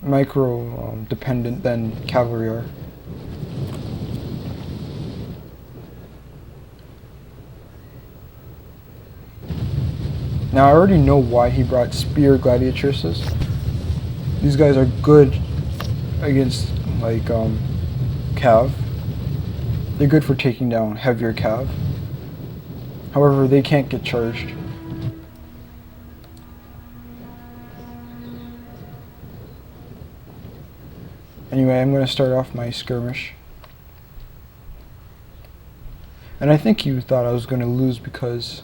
micro dependent than cavalry are. Now I already know why he brought spear gladiatresses. These guys are good against like cav. They're good for taking down heavier cav. However, they can't get charged. Anyway, I'm going to start off my skirmish. And I think you thought I was going to lose because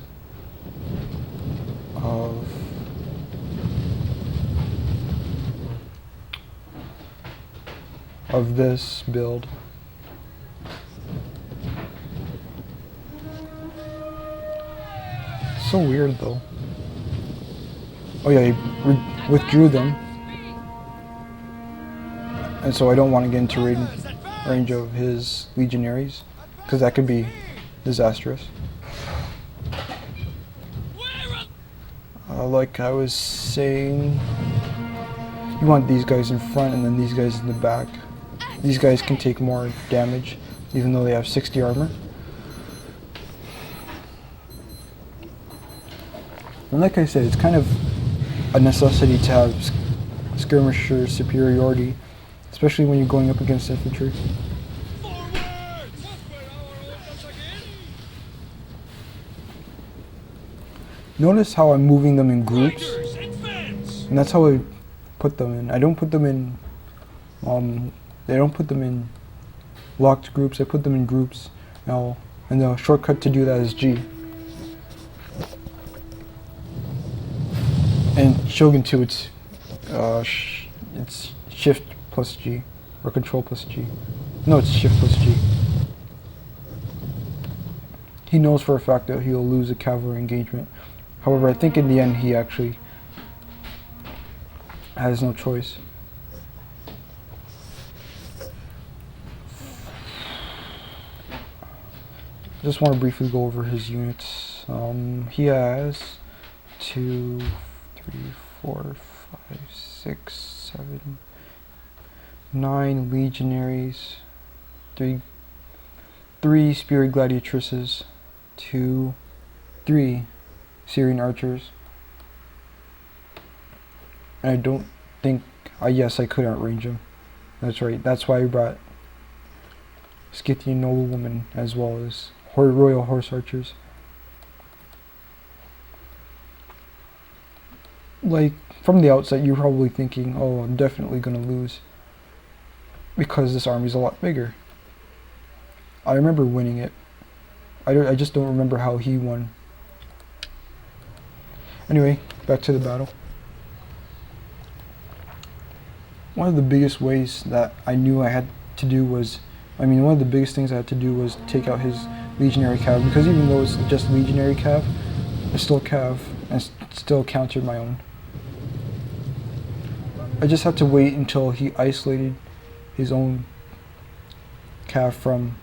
of this build. So weird though. Oh yeah, he withdrew them. And so I don't want to get into range of his legionaries, because that could be disastrous. Like I was saying, you want these guys in front and then these guys in the back. These guys can take more damage, even though they have 60 armor. And like I said, it's kind of a necessity to have skirmisher superiority, especially when you're going up against infantry. Notice how I'm moving them in groups, and that's how I put them in. I don't put them in, they don't put them in locked groups, I put them in groups. Now, and the shortcut to do that is G. And Shogun 2, it's Shift plus G, or Control plus G. No, it's Shift plus G. He knows for a fact that he'll lose a cavalry engagement. However, I think in the end he actually has no choice. I just want to briefly go over his units. He has 2, 3, 4, 5, 6, 7, 9 legionaries, 3 spear gladiatresses, 3 Syrian archers. And I don't think, yes, I could outrange him. That's right, that's why I brought Scythian noblewomen as well as royal horse archers. Like, from the outset, you're probably thinking, oh, I'm definitely gonna lose because this army's a lot bigger. I remember winning it. I just don't remember how he won. Anyway, back to the battle. One of the biggest ways that I knew I had to do was, one of the biggest things I had to do was take out his legionary cav, because even though it's just legionary cav, it's still cav, and still countered my own. I just had to wait until he isolated his own cav from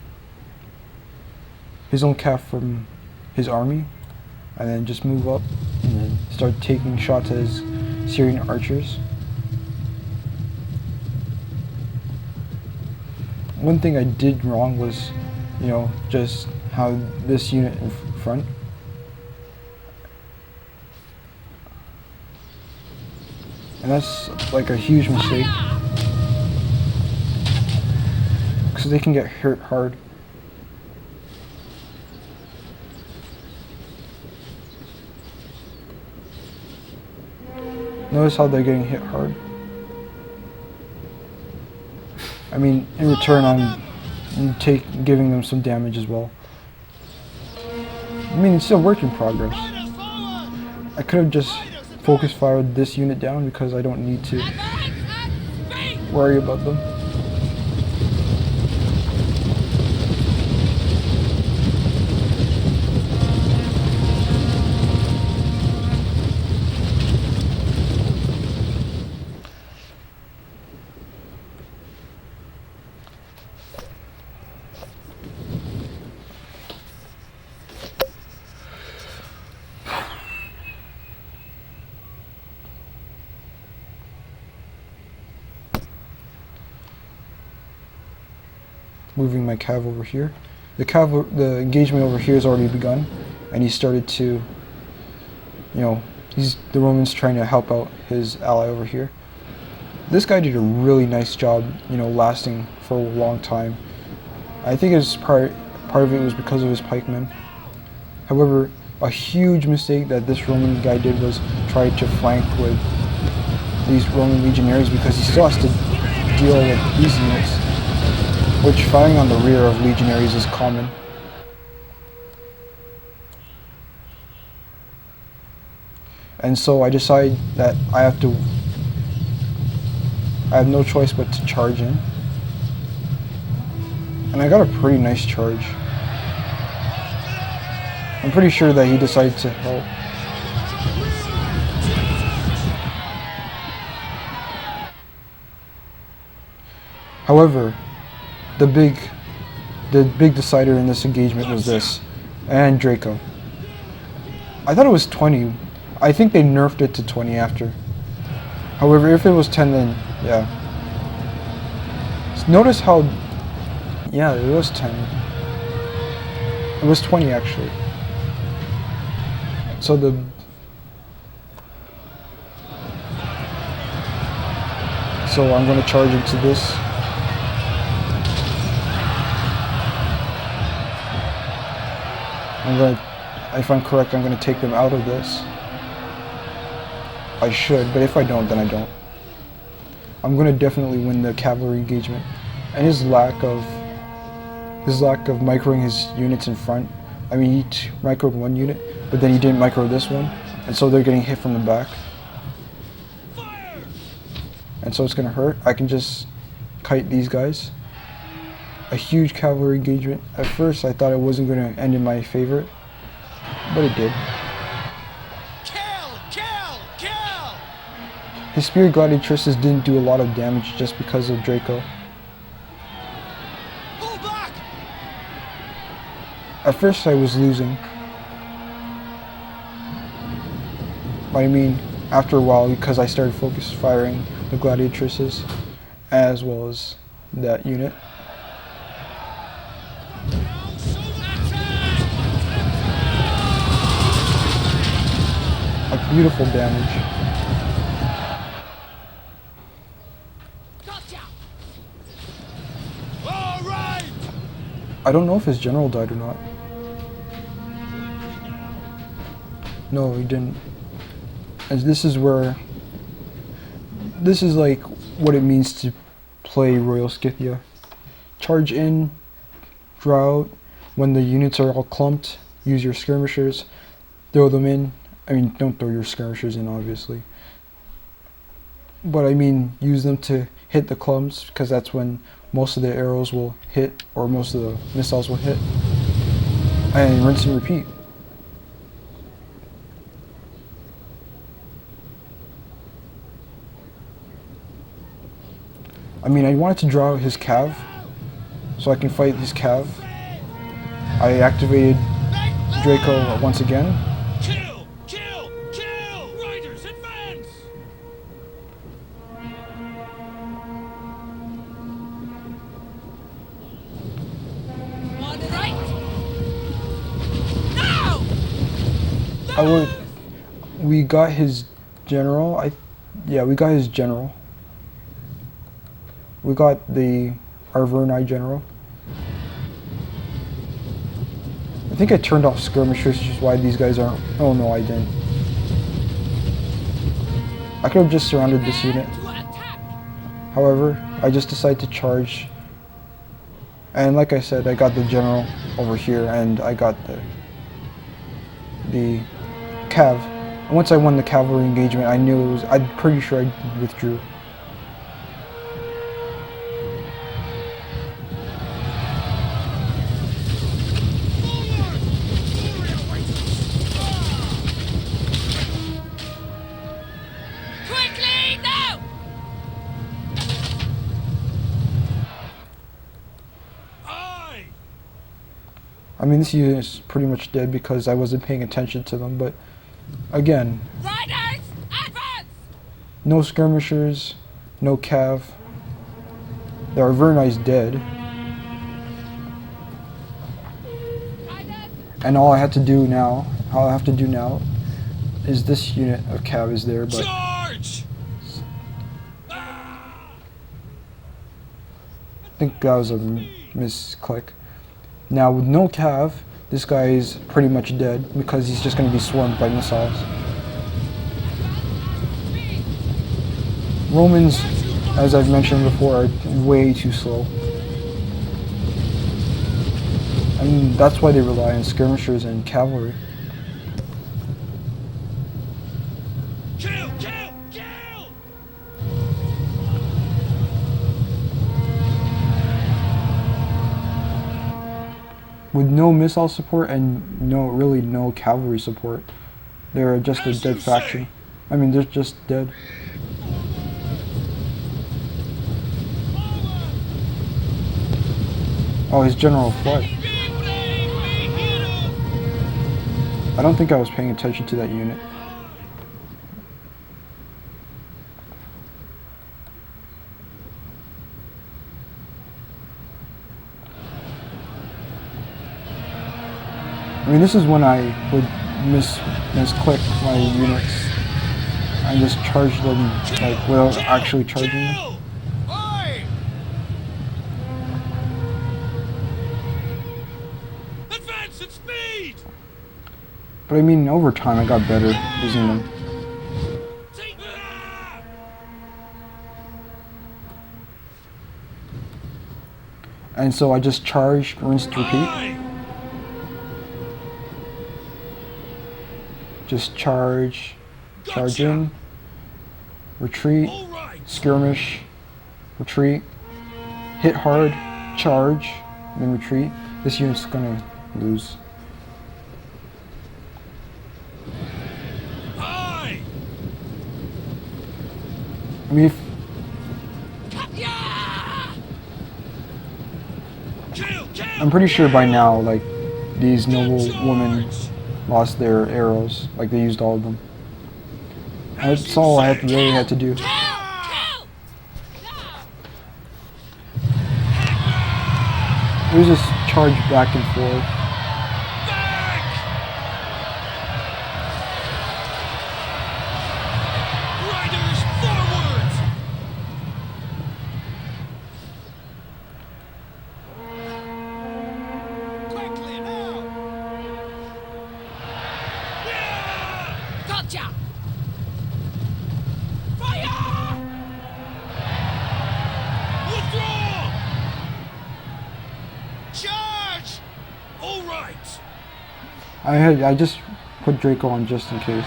his army, and then just move up and then start taking shots at his Syrian archers. One thing I did wrong was, just how this unit in front. And that's like a huge mistake, because they can get hurt hard. Notice how they're getting hit hard. In return, I'm giving them some damage as well. It's still work in progress. I could have just focus fired this unit down because I don't need to worry about them. moving my cav over here. The engagement over here has already begun, and he started to, you know, the Roman's trying to help out his ally over here. This guy did a really nice job, you know, lasting for a long time. I think it was part of it was because of his pikemen. However, a huge mistake that this Roman guy did was try to flank with these Roman legionaries, because he still has to deal with these units, which firing on the rear of legionaries is common. And so I decide that I have no choice but to charge in. And I got a pretty nice charge. I'm pretty sure that he decided to help. However, the big decider in this engagement was this, and Draco. I thought it was 20. I think they nerfed it to 20 after. However, if it was 10, then yeah. Notice how, yeah, it was 10. It was 20 actually. So I'm going to charge into this. If I'm correct, I'm going to take them out of this. I should, but if I don't, then I don't. I'm going to definitely win the cavalry engagement. And his lack of microing his units in front. I mean, he microed one unit, but then he didn't micro this one, and so they're getting hit from the back. And so it's going to hurt. I can just kite these guys. A huge cavalry engagement. At first, I thought it wasn't going to end in my favor, but it did. His Spear Gladiatresses didn't do a lot of damage just because of Draco. At first I was losing. But I mean, after a while, because I started focus firing the Gladiatresses as well as that unit. A beautiful damage. I don't know if his general died or not. No, he didn't. And this is like what it means to play Royal Scythia. Charge in, draw out. When the units are all clumped, use your skirmishers, throw them in. I mean, don't throw your skirmishers in, obviously. But I mean, use them to hit the clumps, because that's when most of the arrows will hit, or most of the missiles will hit. And rinse and repeat. I mean, I wanted to draw his cav, so I can fight his cav. I activated Draco once again. Kill! Kill! Kill! Riders, advance! On the right! Now! We got his general. Yeah, we got his general. We got our Vernai general. I think I turned off skirmishers, which is why these guys aren't. Oh no, I didn't. I could have just surrounded this unit. However, I just decided to charge. And like I said, I got the general over here, and I got the cav. And once I won the cavalry engagement, I knew it was. I'm pretty sure I withdrew. I mean, this unit is pretty much dead because I wasn't paying attention to them, but again, Riders, advance! No skirmishers, no cav. Our Vernai's dead. And all I have to do now is this unit of cav is there, but Charge! I think that was a misclick. Now with no cav, this guy is pretty much dead because he's just going to be swarmed by missiles. Romans, as I've mentioned before, are way too slow. And that's why they rely on skirmishers and cavalry. Kill! Kill! Kill! With no missile support and really no cavalry support, they're just a dead faction. I mean, they're just dead. Oh, his general fled. I don't think I was paying attention to that unit. I mean, this is when I would misclick my units and just charge them like without actually charging them. Aye! Advance at speed! But I mean, over time I got better using them. Take that! And so I just charged, rinsed, repeat. Aye! Just charge, charge in, retreat, All right! skirmish, retreat, hit hard, charge, then retreat. This unit's gonna lose. Aye! I mean, Kill! Kill! I'm pretty sure by now, like, these noble women lost their arrows, like they used all of them. That's all I really had to do. Kill! Kill! It was just charge back and forth. Back! Riders forwards! Quickly now! Gotcha! Fire! Withdraw! Charge! All right! I just put Draco on just in case.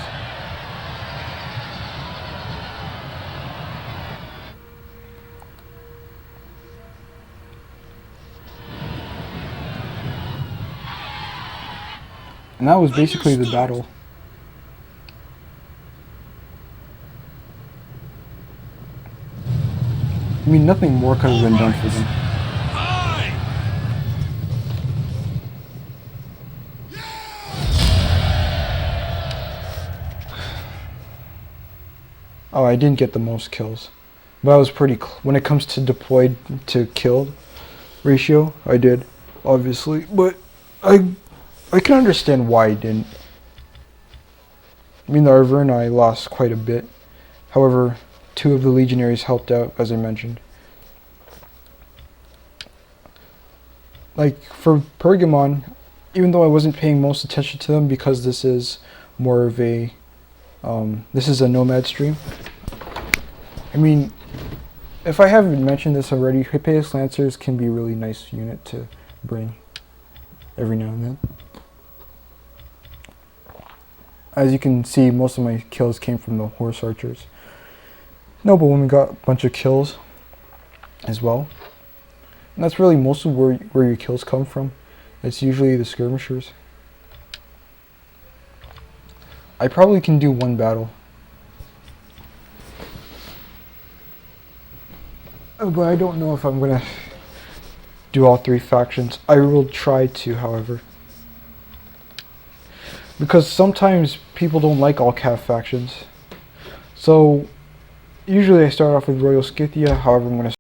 And that was basically the battle. I mean, nothing more could have been done for them. Aye! Oh, I didn't get the most kills, but I was pretty when it comes to deployed to killed ratio, I did, obviously, but I can understand why I didn't. I mean, the Arverni lost quite a bit. However, 2 of the legionaries helped out, as I mentioned. Like, for Pergamon, even though I wasn't paying most attention to them because this is more of a, this is a Nomad stream. I mean, if I haven't mentioned this already, Hippeus Lancers can be a really nice unit to bring every now and then. As you can see, most of my kills came from the Horse Archers. Noblewoman got a bunch of kills as well. And that's really most of where your kills come from. It's usually the skirmishers. I probably can do 1 battle. But I don't know if I'm gonna do all 3 factions. I will try to, however. Because sometimes people don't like all cav factions. So usually I start off with Royal Scythia, however I'm going to